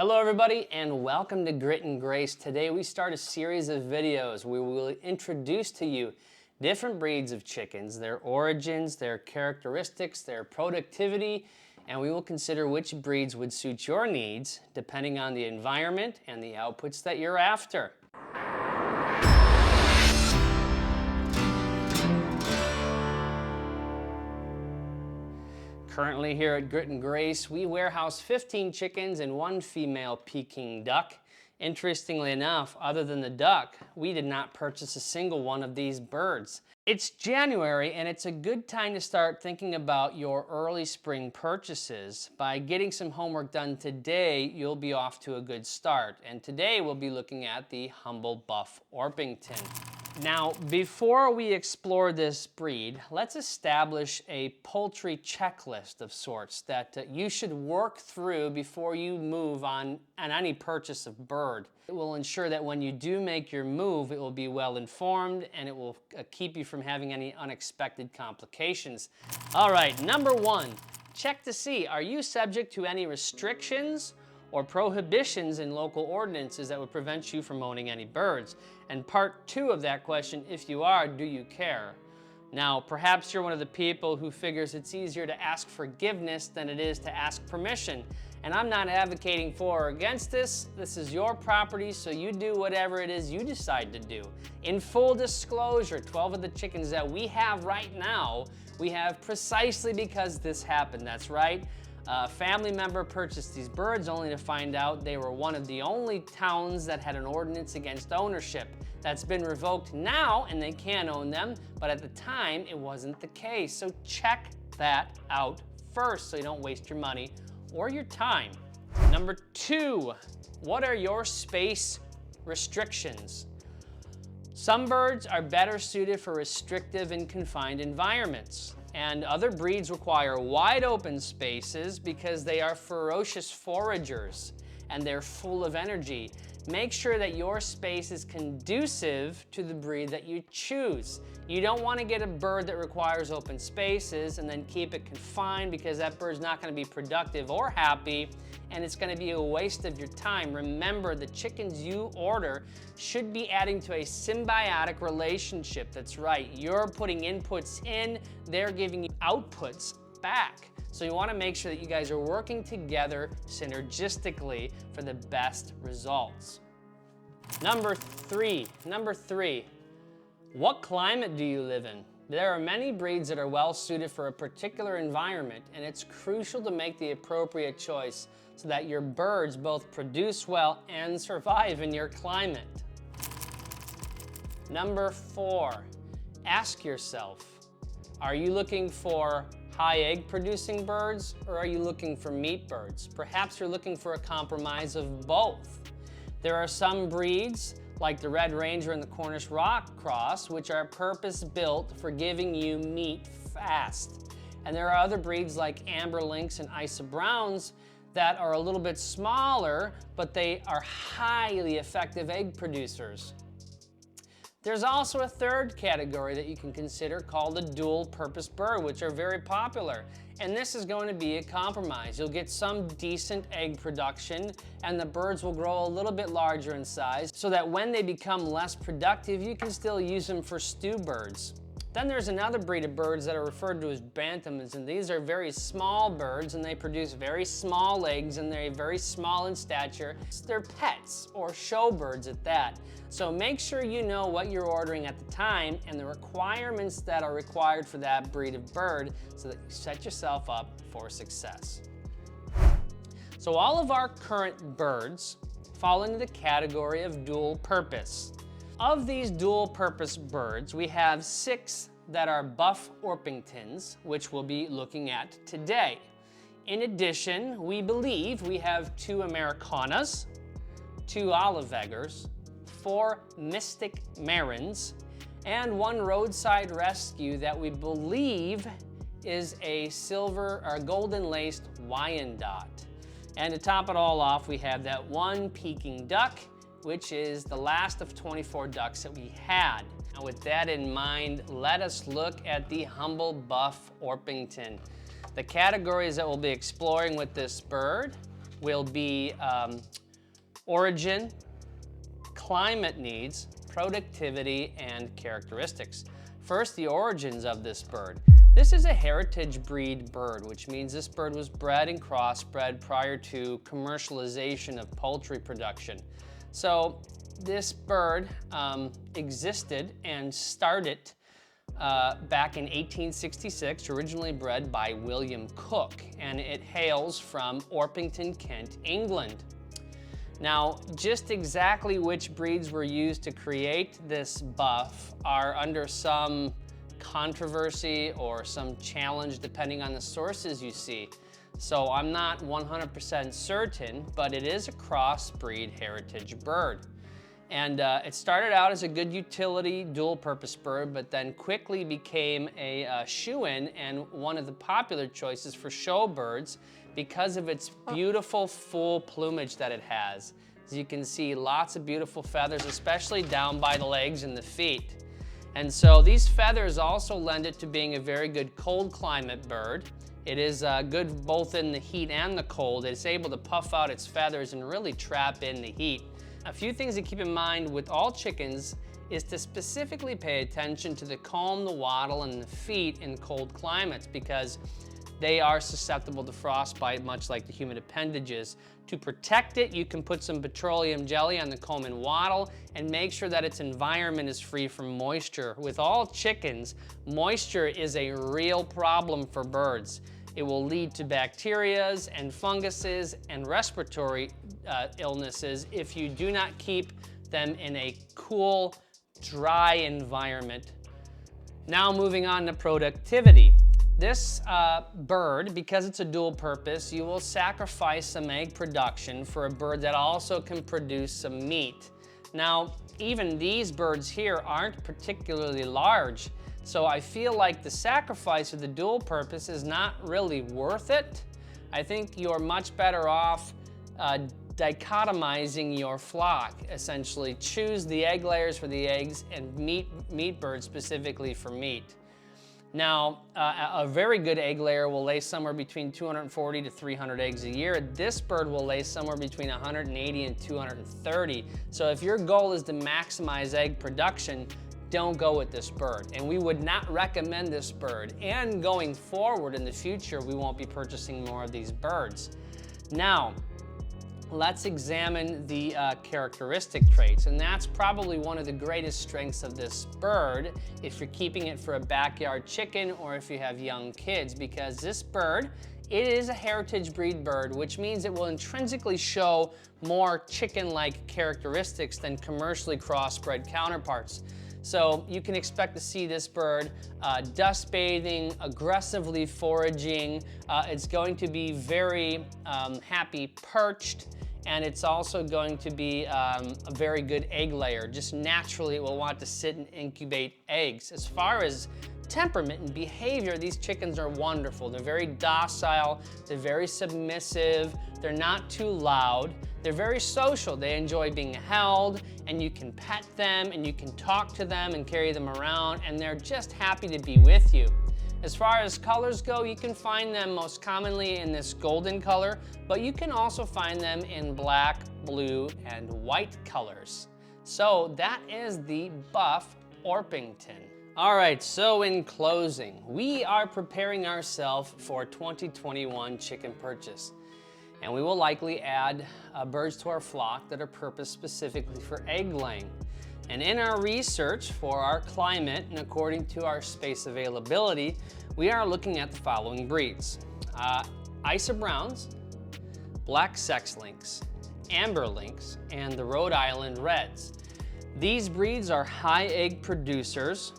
Hello everybody and welcome to Grit and Grace. Today we start a series of videos where we will introduce to you different breeds of chickens, their origins, their characteristics, their productivity, and we will consider which breeds would suit your needs depending on the environment and the outputs that you're after. Currently here at Grit and Grace, we warehouse 15 chickens and one female Peking duck. Interestingly enough, other than the duck, we did not purchase a single one of these birds. It's January and it's a good time to start thinking about your early spring purchases. By getting some homework done today, you'll be off to a good start. And today we'll be looking at the humble Buff Orpington. Now, before we explore this breed, let's establish a poultry checklist of sorts that you should work through before you move on any purchase of bird. It will ensure that when you do make your move, it will be well informed and it will keep you from having any unexpected complications. All right, number one, check to see, are you subject to any restrictions or prohibitions in local ordinances that would prevent you from owning any birds? And part two of that question, if you are, do you care? Now, perhaps you're one of the people who figures it's easier to ask forgiveness than it is to ask permission. And I'm not advocating for or against this. This is your property, so you do whatever it is you decide to do. In full disclosure, 12 of the chickens that we have right now, we have precisely because this happened. That's right. A family member purchased these birds only to find out they were one of the only towns that had an ordinance against ownership. That's been revoked now and they can own them, but at the time it wasn't the case. So check that out first so you don't waste your money or your time. Number two, what are your space restrictions? Some birds are better suited for restrictive and confined environments. And other breeds require wide open spaces because they are ferocious foragers and they're full of energy. Make sure that your space is conducive to the breed that you choose. You don't want to get a bird that requires open spaces and then keep it confined because that bird's not going to be productive or happy and it's going to be a waste of your time. Remember, the chickens you order should be adding to a symbiotic relationship. That's right. You're putting inputs in, they're giving you outputs back. So you want to make sure that you guys are working together synergistically for the best results. Number three, what climate do you live in? There are many breeds that are well suited for a particular environment, and it's crucial to make the appropriate choice so that your birds both produce well and survive in your climate. Number four, ask yourself, are you looking for high egg producing birds or are you looking for meat birds? Perhaps you're looking for a compromise of both. There are some breeds like the Red Ranger and the Cornish Rock Cross, which are purpose-built for giving you meat fast. And there are other breeds like Amber Lynx and Isa Browns that are a little bit smaller, but they are highly effective egg producers. There's also a third category that you can consider called the dual-purpose bird, which are very popular. And this is going to be a compromise. You'll get some decent egg production and the birds will grow a little bit larger in size so that when they become less productive, you can still use them for stew birds. Then there's another breed of birds that are referred to as bantams, and these are very small birds and they produce very small eggs and they're very small in stature. They're pets or show birds at that. So make sure you know what you're ordering at the time and the requirements that are required for that breed of bird so that you set yourself up for success. So all of our current birds fall into the category of dual purpose. Of these dual-purpose birds, we have 6 that are Buff Orpingtons, which we'll be looking at today. In addition, we believe we have 2 Americanas, 2 Olive Eggers, 4 Mystic Marins, and 1 roadside rescue that we believe is a silver or golden-laced Wyandotte. And to top it all off, we have that 1 Peking duck, which is the last of 24 ducks that we had. Now with that in mind, let us look at the humble Buff Orpington. The categories that we'll be exploring with this bird will be origin, climate needs, productivity, and characteristics. First, the origins of this bird. This is a heritage breed bird, which means this bird was bred and crossbred prior to commercialization of poultry production. So this bird existed and started back in 1866, originally bred by William Cook, and it hails from Orpington, Kent, England. Now, just exactly which breeds were used to create this buff are under some controversy or some challenge depending on the sources you see. So I'm not 100% certain, but it is a crossbreed heritage bird. And it started out as a good utility dual-purpose bird, but then quickly became a shoe-in and one of the popular choices for show birds because of its beautiful full plumage that it has. As you can see, lots of beautiful feathers, especially down by the legs and the feet. And so these feathers also lend it to being a very good cold climate bird. It is good both in the heat and the cold. It's able to puff out its feathers and really trap in the heat. A few things to keep in mind with all chickens is to specifically pay attention to the comb, the wattle, and the feet in cold climates because they are susceptible to frostbite, much like the human appendages. To protect it, you can put some petroleum jelly on the comb and wattle and make sure that its environment is free from moisture. With all chickens, moisture is a real problem for birds. It will lead to bacterias and funguses and respiratory illnesses if you do not keep them in a cool, dry environment. Now moving on to productivity. This bird, because it's a dual purpose, you will sacrifice some egg production for a bird that also can produce some meat. Now, even these birds here aren't particularly large, so I feel like the sacrifice of the dual purpose is not really worth it. I think you're much better off dichotomizing your flock, essentially. Choose the egg layers for the eggs and meat birds specifically for meat. Now, a very good egg layer will lay somewhere between 240 to 300 eggs a year. This bird will lay somewhere between 180 and 230. So if your goal is to maximize egg production, don't go with this bird. And we would not recommend this bird. And going forward in the future, we won't be purchasing more of these birds. Now, let's examine the characteristic traits, and that's probably one of the greatest strengths of this bird if you're keeping it for a backyard chicken or if you have young kids, because this bird, it is a heritage breed bird, which means it will intrinsically show more chicken-like characteristics than commercially crossbred counterparts. So you can expect to see this bird dust bathing, aggressively foraging. It's going to be very happy perched, and it's also going to be a very good egg layer. Just naturally it will want to sit and incubate eggs. As far as temperament and behavior, these chickens are wonderful. They're very docile, they're very submissive, they're not too loud, they're very social. They enjoy being held, and you can pet them and you can talk to them and carry them around, and they're just happy to be with you. As far as colors go, you can find them most commonly in this golden color, but you can also find them in black, blue, and white colors. So that is the Buff Orpington. All right, so in closing, we are preparing ourselves for 2021 chicken purchase. And we will likely add birds to our flock that are purposed specifically for egg laying. And in our research for our climate and according to our space availability, we are looking at the following breeds. Isa Browns, Black Sex Lynx, Amber Lynx, and the Rhode Island Reds. These breeds are high egg producers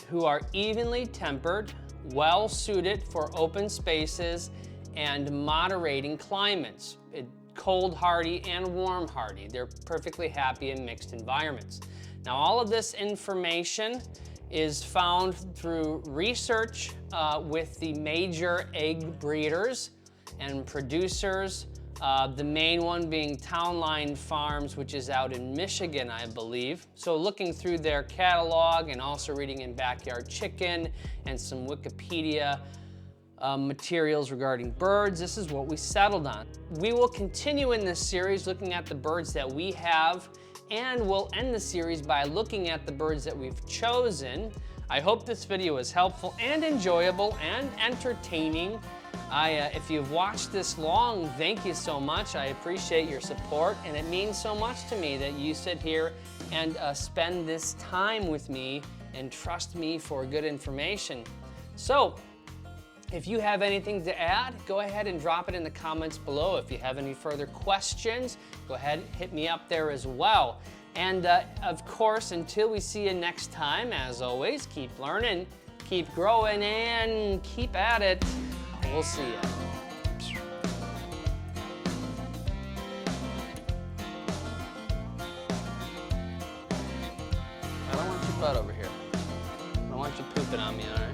who are evenly tempered, well suited for open spaces and moderating climates, cold hardy and warm hardy. They're perfectly happy in mixed environments. Now, all of this information is found through research with the major egg breeders and producers, the main one being Town Line Farms, which is out in Michigan, I believe. So looking through their catalog and also reading in Backyard Chicken and some Wikipedia materials regarding birds. This is what we settled on. We will continue in this series looking at the birds that we have, and we'll end the series by looking at the birds that we've chosen. I hope this video is helpful and enjoyable and entertaining. If you've watched this long, thank you so much. I appreciate your support, and it means so much to me that you sit here and spend this time with me and trust me for good information. So, if you have anything to add, go ahead and drop it in the comments below. If you have any further questions, go ahead and hit me up there as well. And of course, until we see you next time, as always, keep learning, keep growing, and keep at it. We'll see you. I don't want your butt over here. I don't want you pooping on me, all right?